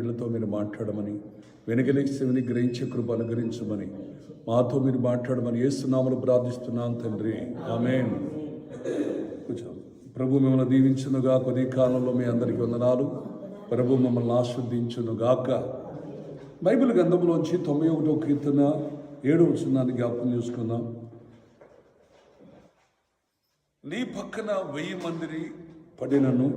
వీళ్ళతో మీరు మాట్లాడమని, వెనుకలికి చెవిని గ్రహించే కృప అనుగ్రహించమని, మాతో మీరు మాట్లాడమని యేసునామములో ప్రార్థిస్తున్నాను తండ్రి, ఆమేన్. కూర్చో. ప్రభు మిమ్మల్ని దీవించునుగా. కొద్ది కాలంలో మీ అందరికీ వందనాలు. ప్రభు మమ్మల్ని ఆస్వాదించునుగాక. బైబిల్ గ్రంథంలోంచి 91వ కీర్తన 7వ వచనాన్ని జ్ఞాపకం చేసుకుందాం. నీ పక్కన 1000 మంది పడినను,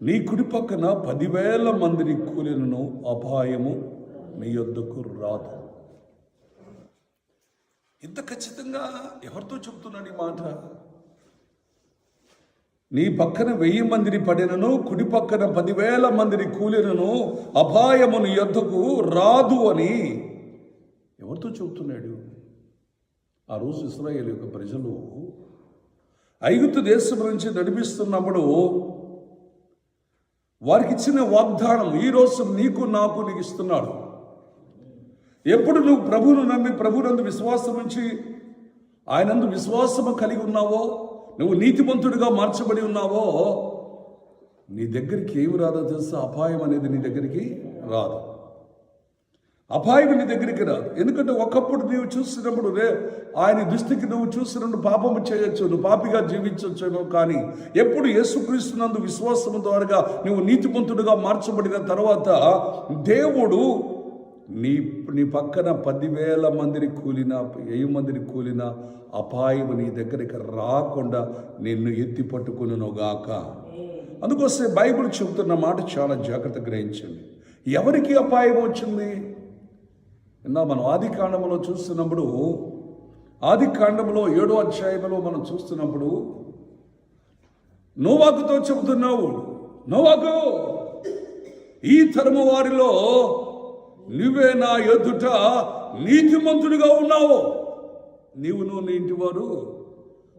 నీ కుడి పక్కన 10,000 మందిని కూలినను అపాయము నీ యొద్దకు రాదు. ఇంత ఖచ్చితంగా ఎవరితో చెప్తున్నాడు ఈ మాట? నీ పక్కన 1000 మందిని పడినను, కుడి పక్కన 10,000 మందిని కూలినను అపాయము నీ యొద్దకు రాదు అని ఎవరితో చెబుతున్నాడు? ఆ రోజు ఇశ్రాయేలు యొక్క ప్రజలు ఐగుప్తు దేశం నుంచి నడిపిస్తున్నప్పుడు వారికి ఇచ్చిన వాగ్దానం ఈరోజు నీకు నాకు నీకు ఇస్తున్నాడు. ఎప్పుడు నువ్వు ప్రభువును నమ్మి ప్రభువునందు విశ్వాసం ఉంచి ఆయనందు విశ్వాసము కలిగి ఉన్నావో, నువ్వు నీతిమంతుడిగా మార్చబడి ఉన్నావో, నీ దగ్గరికి ఏమి రాదో తెలుసా? అపాయం అనేది నీ దగ్గరికి రాదు. అపాయం నీ దగ్గరికి రాదు. ఎందుకంటే ఒకప్పుడు నీవు చూసినప్పుడు ఆయన దృష్టికి నువ్వు చూసినప్పుడు పాపము చేయొచ్చు, నువ్వు పాపిగా జీవించవచ్చు. కానీ ఎప్పుడు యేసుక్రీస్తునందు విశ్వాసము ద్వారా నువ్వు నీతిమంతుడిగా మార్చబడిన తర్వాత దేవుడు నీ పక్కన 10,000 మందిని కూలినా 1000 మందిని కూలినా అపాయం నీ దగ్గరికి రాకుండా నిన్ను ఎత్తి పట్టుకునుగాక. అందుకోసం బైబిల్ చెబుతున్న మాట చాలా జాగ్రత్తగా గ్రహించండి. ఎవరికి అపాయం వచ్చింది? మనం ఆది కాండంలో చూస్తున్నప్పుడు, ఆది కాండంలో 7వ అధ్యాయంలో మనం చూస్తున్నప్పుడు నోవాకుతో చెబుతున్నావు, నోవాకు, ఈ తరము వారిలో నువ్వే నా ఎదుట నీతిమంతుడిగా ఉన్నావు. నీవును నీ ఇంటి వారు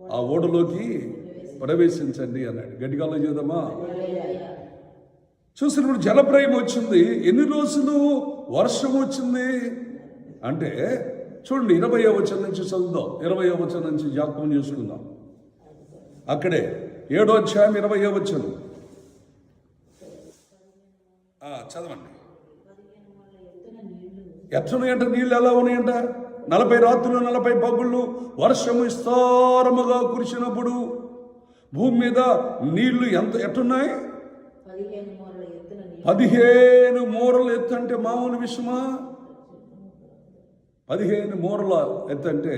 ఆ ఓడలోకి ప్రవేశించండి అన్నాడు. గట్టిగాలో చేద్దామా? చూసినప్పుడు జలప్రయం వచ్చింది. ఎన్ని రోజులు వర్షం వచ్చింది అంటే చూడండి, 20వ వచనం నుంచి చదువుదాం. 20వ వచనం నుంచి జ్ఞాపకం చేసుకుందాం. అక్కడే 7వ అధ్యాయం 20వ వచనం చదవండి. ఎట్లున్నాయంట నీళ్ళు? ఎలా ఉన్నాయంట? 40 రాత్రులు 40 పగుళ్ళు వర్షము విస్తారముగా కురిసినప్పుడు భూమి మీద నీళ్లు ఎట్టున్నాయి? 15 మూరలు ఎత్తు. అంటే మామూలు విషయమా? 15 మూరల ఎత్తు అంటే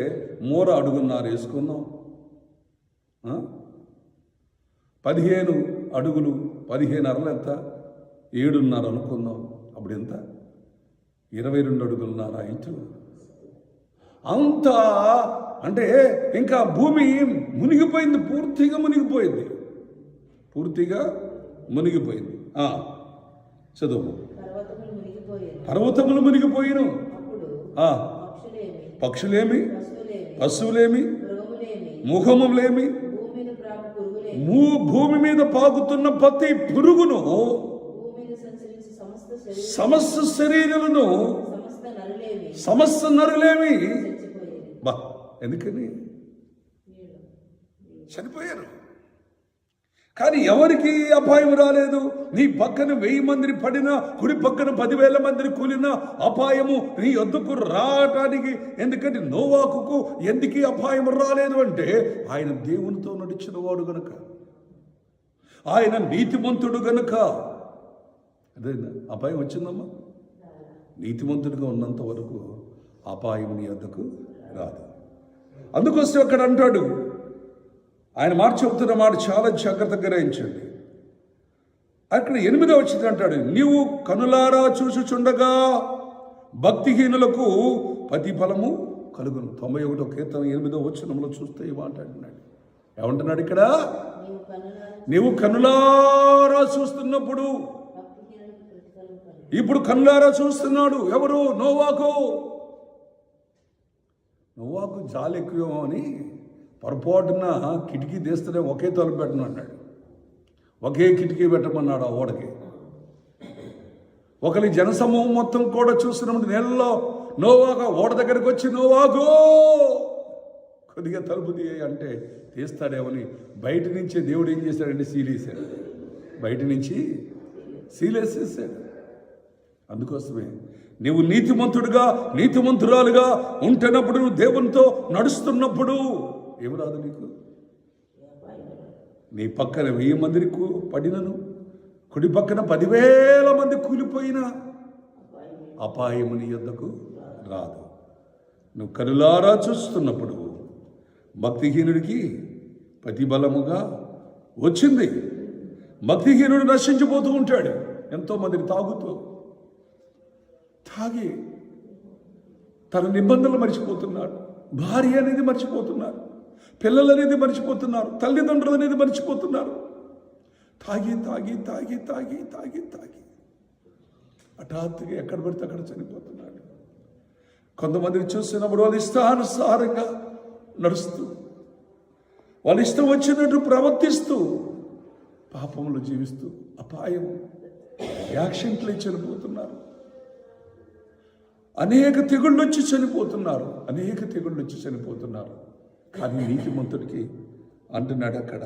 మూర అడుగున్నర వేసుకుందాం. 15 అడుగులు 15 అరలు ఎంత? 7.5 అనుకుందాం. అప్పుడు ఎంత? 22 అడుగులున్నర హైటు. అంత అంటే ఇంకా భూమి మునిగిపోయింది, పూర్తిగా మునిగిపోయింది, పూర్తిగా మునిగిపోయింది. చదువు. పర్వతములు మునిగిపోయిను, పక్షులేమి, పశువులేమి, ముఖములేమి, భూమి మీద పాకుతున్న ప్రతి పురుగును, సమస్త శరీరాలను, సమస్త నరులేమి. ఎందుకని చనిపోయారు. కానీ ఎవరికి అపాయం రాలేదు. నీ పక్కన 1000 మందిని పడినా, కుడి పక్కన 10,000 మందిని కూలినా అపాయము నీ వద్దకు రావటానికి. ఎందుకంటే నోవాకుకు ఎందుకు అపాయం రాలేదు అంటే ఆయన దేవునితో నడిచిన వాడు గనుక, ఆయన నీతిమంతుడు గనుక. అదే అపాయం వచ్చిందమ్మా. నీతిమంతుడిగా ఉన్నంత వరకు అపాయం నీ వద్దకు రాదు. అందుకోసం అక్కడ అంటాడు, ఆయన మాట చెబుతున్న మాట చాలా జాగ్రత్తగా గ్రహించండి. అక్కడ 8వ వచనం అంటాడు, నీవు కనులారా చూసుచుండగా భక్తిహీనులకు ప్రతిఫలము కలుగును. 91వ కీర్తన 8వ వచనంలో చూస్తే ఈ మాట అంటున్నాడు. ఏమంటున్నాడు ఇక్కడ? నీవు కనులారా చూస్తున్నప్పుడు, ఇప్పుడు కనులారా చూస్తున్నాడు ఎవరు? నోవాకు. నోవాకు జాలి ఎక్కువేమో అని పొరపాటున కిటికీ తీస్తేనే ఒకే తలుపు పెట్టను అన్నాడు. ఒకే కిటికీ పెట్టమన్నాడు ఆ ఓడకి. ఒకరి జనసమూహం మొత్తం కూడా చూస్తున్నప్పుడు నెలలో నోవాకు ఓడ దగ్గరికి వచ్చి, నోవాకు కొద్దిగా తలుపు తీయ అంటే తీస్తాడేమని బయట నుంచి దేవుడు ఏం చేశాడంటే సీలేసాడు. బయట నుంచి సీలేసేసాడు. అందుకోసమే నీవు నీతిమంతుడుగా నీతిమంతురాలుగా ఉంటున్నప్పుడు, నువ్వు దేవునితో నడుస్తున్నప్పుడు ఏమి రాదు నీకు. నీ పక్కన 1000 మంది పడినను, కుడి పక్కన 10,000 మంది కూలిపోయినా అపాయము నీ యొద్దకు రాదు. నువ్వు కనులారా చూస్తున్నప్పుడు భక్తిహీనుడికి ప్రతిబలముగా వచ్చింది. భక్తిహీనుడు నశించిపోతూ ఉంటాడు. ఎంతోమందిని తాగి తన నిబంధనలు మర్చిపోతున్నాడు, భార్య అనేది మర్చిపోతున్నారు, పిల్లలు అనేది మర్చిపోతున్నారు, తల్లిదండ్రులు అనేది మర్చిపోతున్నారు. తాగి తాగి తాగి తాగి తాగి తాగి హఠాత్తుగా ఎక్కడ పడితే అక్కడ చనిపోతున్నాడు. కొంతమందిని చూసినప్పుడు వాళ్ళు ఇష్టానుసారంగా నడుస్తూ, వాళ్ళ ఇష్టం వచ్చినట్టు ప్రవర్తిస్తూ, పాపంలో జీవిస్తూ అపాయం యాక్సిడెంట్లు చనిపోతున్నారు. అనేక తెగుళ్ళు వచ్చి చనిపోతున్నారు. కానీ నీతిమంతుడికి అంటున్నాడు, అక్కడ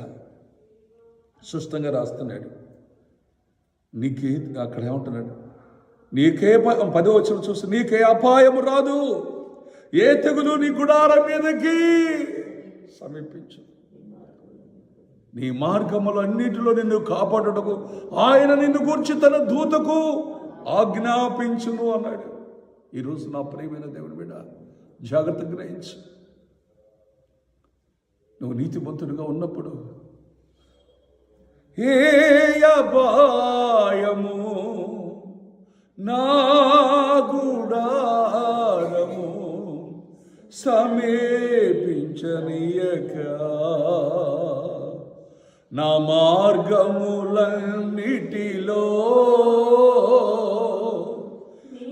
స్పష్టంగా రాస్తున్నాడు, నీకే అక్కడ ఏమంటున్నాడు, నీకే 10వ వచనం చూస్తే నీకే అపాయము రాదు, ఏ తెగులు నీ గుడారం మీదకి సమీపించు. నీ మార్గములు అన్నిటిలో నిన్ను కాపాడుటకు ఆయన నిన్ను గూర్చి తన దూతకు ఆజ్ఞాపించును అన్నాడు. ఈరోజు నా ప్రియమైన దేవుని బిడ్డ, జాగ్రత్తగా గ్రహించు. నువ్వు నీతిమంతుడిగా ఉన్నప్పుడు ఏ అపాయము నా గుడారము సమీపించనీయక, నా మార్గములన్నిటిలో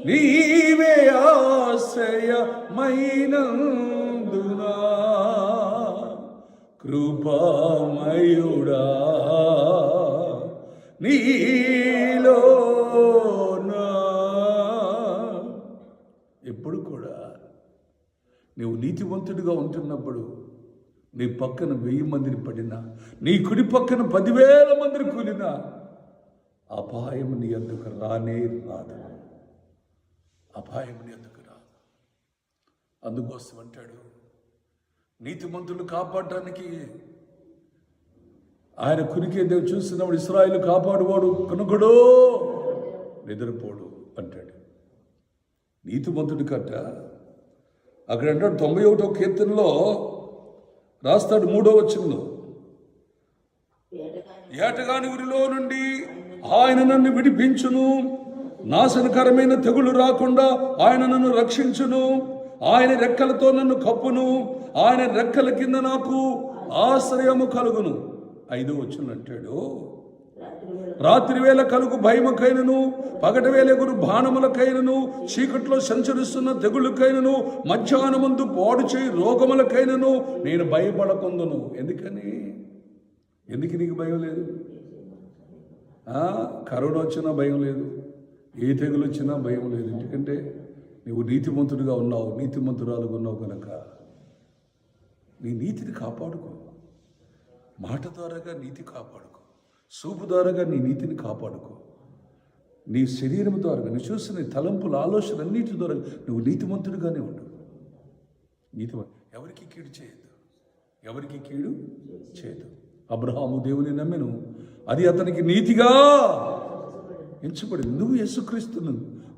నీవే ఆశ్రయమైనందునా, కృపామయుడా నీలోనా. ఎప్పుడు కూడా నీవు నీతివంతుడిగా ఉంటున్నప్పుడు నీ పక్కన 1000 మందిని పడినా, నీ కుడి పక్కన 10,000 మందిని కూలినా అపాయం నీ అందుకు రానే రాదు. అపాయం నీ అందుకు రాదు. అందుకోసం అంటాడు, నీతిమంతులు కాపాడటానికి ఆయన కునికే దేవుడు చూసినప్పుడు ఇశ్రాయేలు కాపాడువాడు కనుగొడో నిద్రపోడు అంటాడు. నీతిమంతుడి కట్ట అక్కడ అంటాడు 91వ కీర్తనలో రాస్తాడు 3వ వచనంలో, ఏటగాని ఊరిలో నుండి ఆయన నన్ను విడిపించును, నాశనకరమైన తెగులు రాకుండా ఆయన నన్ను రక్షించును, ఆయన రెక్కలతో నన్ను కప్పును, ఆయన రెక్కల కింద నాకు ఆశ్రయము కలుగును. 5వ వచనం అంటాడు, రాత్రి వేళ కలుగు భయముకైనను, పగటి వేళ ఎగురు బాణములకైనను, చీకట్లో సంచరిస్తున్న తెగుళ్ళకైనను, మధ్యాహ్నమందు పాడు చేయి రోగములకైనను నేను భయపడకుందును. ఎందుకు నీకు భయం లేదు? కరోనా వచ్చినా భయం లేదు, ఏ తెగులు వచ్చినా భయం లేదు. ఎందుకంటే నువ్వు నీతిమంతుడిగా ఉన్నావు, నీతిమంతురాలుగా ఉన్నావు కనుక నీ నీతిని కాపాడుకో. మాట ద్వారాగా నీతి కాపాడుకో, చూపు ద్వారాగా నీ నీతిని కాపాడుకో, నీ శరీరం ద్వారా నువ్వు చూసిన తలంపుల ఆలోచన అన్నిటి ద్వారా నువ్వు నీతిమంతుడిగానే ఉండు. ఎవరికి కీడు చేయదు. అబ్రహాము దేవుని నమ్మెను, అది అతనికి నీతిగా ఎంచబడింది. నువ్వు యేసుక్రీస్తును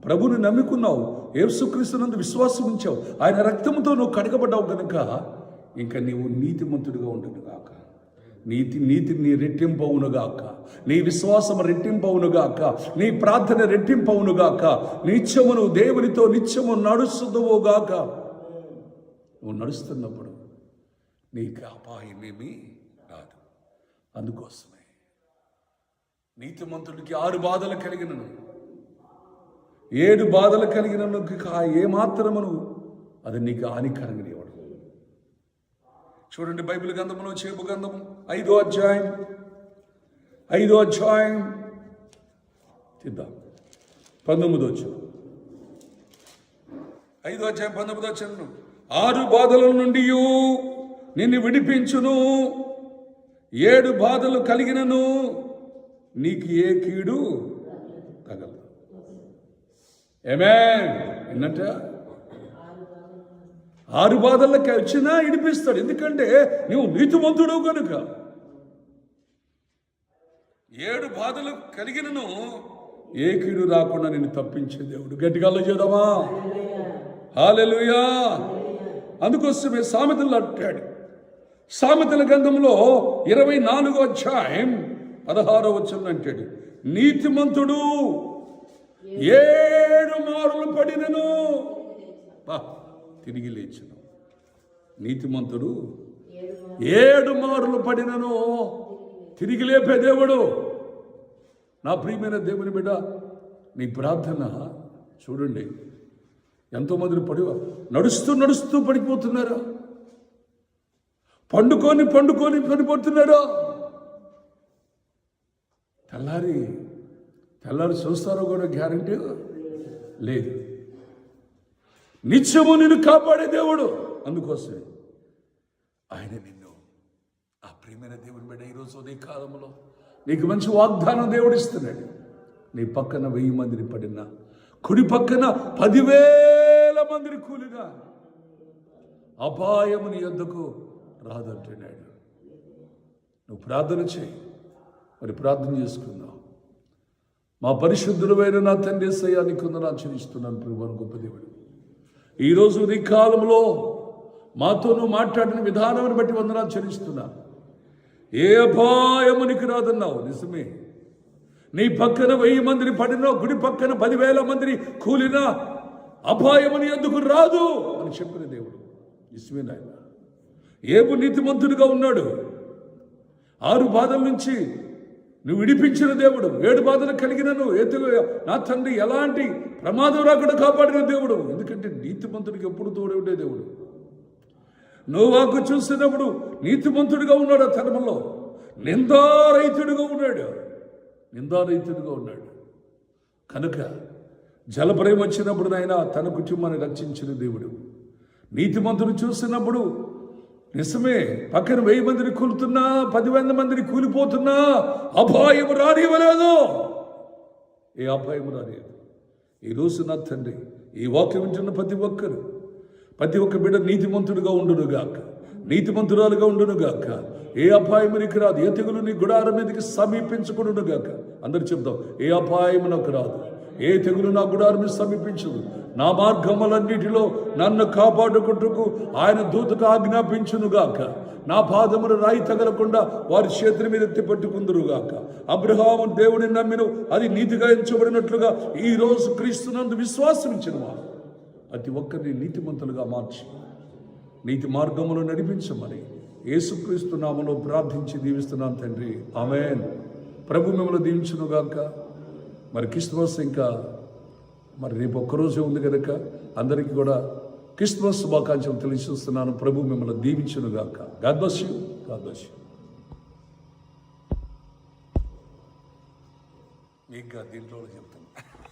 ప్రభుని నమ్ముకున్నావు, యేసుక్రీస్తునందు విశ్వాసం ఉంచావు, ఆయన రక్తంతో నువ్వు కడగబడ్డావు కనుక ఇంకా నీవు నీతిమంతుడిగా ఉండను గాక. నీతిని రెట్టింపవునుగాక, నీ విశ్వాసం రెట్టింపవునుగాక, నీ ప్రార్థన రెట్టింపవునుగాక, నిత్యము నువ్వు దేవునితో నిత్యము నడుస్తుందవుగాక. నువ్వు నడుస్తున్నప్పుడు నీకు అపాయమేమీ రాదు. అందుకోసమే నీతిమంతుడికి 6 బాధలు కలిగినను, 7 బాధలు కలిగినను ఏమాత్రమును అది నీకు హానికరంగా ఇవ్వడు. చూడండి, బైబిల్ గ్రంథంలో చేబు గ్రంథము 5వ అధ్యాయం తీద్దాం, 19వ వచనం. 5వ అధ్యాయం 19వ వచనం, 6 బాధల నుండి నిన్ను విడిపించును, 7 బాధలు కలిగినను నీకు ఏ కీడు తగలదు. ఆమేన్. ఏంటంట 6 బాధల్లోకి వచ్చినా ఇడిపిస్తాడు. ఎందుకంటే నువ్వు నీతిమంతుడు కనుక. 7 బాధలు కలిగినను ఏ కీడు రాకుండా నేను తప్పించే దేవుడు. గట్టిగా చేద్దామా? హల్లెలూయా. అందుకోసమే సామెతలు అంటాడు. సామెతల గ్రంథంలో 24వ అధ్యాయం 16వ వచనం అంటాడు, నీతిమంతుడు 7 మారులు పడినను తిరిగి లేచును. నీతిమంతుడు 7 మారులు పడినను తిరిగి లేపే దేవుడు. నా ప్రియమైన దేవుని బిడ్డ, నీ ప్రార్థన చూడండి. ఎంతోమంది నడుస్తూ పడిపోతున్నారా? పండుకొని పడిపోతున్నారా? తెల్లారి చూస్తారో కూడా గ్యారంటీ లేదు. నిత్యము నిన్ను కాపాడే దేవుడు. అందుకోసమే ఆయన నిన్ను, ఆ ప్రియమైన దేవుని బిడ్డ, ఈరోజు ఉదయ కాలంలో నీకు మంచి వాగ్దానం దేవుడు ఇస్తున్నాడు. నీ పక్కన 1000 మందిని పడినా, కుడి పక్కన 10,000 మందిని కూలిగా అపాయము నీ యొద్దకు రాదంటున్నాడు. నువ్వు ప్రార్థన చేయి. మరి ప్రార్థన చేసుకుందాం. మా పరిశుద్ధుడైన నా తండ్రి యేసయ్యా, నీకు వందనాలు ఆచరిస్తున్నాను. ప్రభువా, గొప్ప దేవుడు, ఈరోజు నీ కాలంలో మాతో నువ్వు మాట్లాడిన విధానాన్ని బట్టి వందనాలు చెల్లిస్తున్నాను. ఏ అపాయము నీకు రాదన్నావు. నిజమే. నీ పక్కన 1000 మందిని పడినా, గుడి పక్కన 10,000 మందిని కూలినా అపాయమని ఎందుకు రాదు అని చెప్పిన దేవుడు. నిజమే నాయన. ఏబు నీతిమంతుడిగా ఉన్నాడు. 6 బాధల నుంచి నువ్వు విడిపించిన దేవుడు. 7 బాధలు కలిగినను నా తండ్రి ఎలాంటి ప్రమాదం రాకుండా కాపాడిన దేవుడు. ఎందుకంటే నీతిమంతుడికి ఎప్పుడు తోడే దేవుడు. నోవాకు చూసినప్పుడు నీతిమంతుడిగా ఉన్నాడు. ఆ తరంలో నిందారహితుడిగా ఉన్నాడు. కనుక జలప్రయం వచ్చినప్పుడు ఆయన తన కుటుంబాన్ని రక్షించిన దేవుడు. నీతిమంతుడు చూసినప్పుడు నిజమే, పక్కన 1000 మందిని కూలుతున్నా, 10,000 మందిని కూలిపోతున్నా అపాయం రానివ్వలేదు. ఏ అపాయం రానివ్వదు. ఈరోజు నా తండ్రి, ఈ వాక్యం వింటున్న ప్రతి ఒక్క బిడ్డ నీతిమంతుడిగా ఉండునుగాక, నీతిమంతురాలుగా ఉండునుగాక. ఏ అపాయం నీకు రాదు. ఏ తెగులు నీ గుడారం మీదకి సమీపించకుండునుగాక. అందరు చెప్తాం, ఏ అపాయం నాకు రాదు, ఏ తెగులు నా గుడారం మీద సమీపించదు. నా మార్గములన్నిటిలో నన్ను కాపాడుకుంటూ ఆయన దూతకు ఆజ్ఞాపించునుగాక. నా పాదములు రాయి తగలకుండా వారి చేతుల మీద ఎత్తి పట్టుకుందురుగాక. అబ్రహాము దేవుని నమ్మిను, అది నీతిగా ఎంచబడినట్లుగా ఈ రోజు క్రీస్తునందు విశ్వాసించిన వారు ప్రతి ఒక్కరిని నీతిమంతులుగా మార్చి నీతి మార్గములో నడిపించమని యేసుక్రీస్తు నామములో ప్రార్థించి దీవిస్తున్నాను తండ్రి. ఆమేన్. ప్రభు మిమ్మల్ని దీవించునుగాక. మరి క్రిస్మస్ ఇంకా రేపు ఒక్కరోజే ఉంది కనుక అందరికీ కూడా క్రిస్మస్ శుభాకాంక్షలు తెలియజేస్తున్నాను. ప్రభు మిమ్మల్ని దీవించునుగాక. God bless you. ఇంకా దీంట్లో చెప్తాను.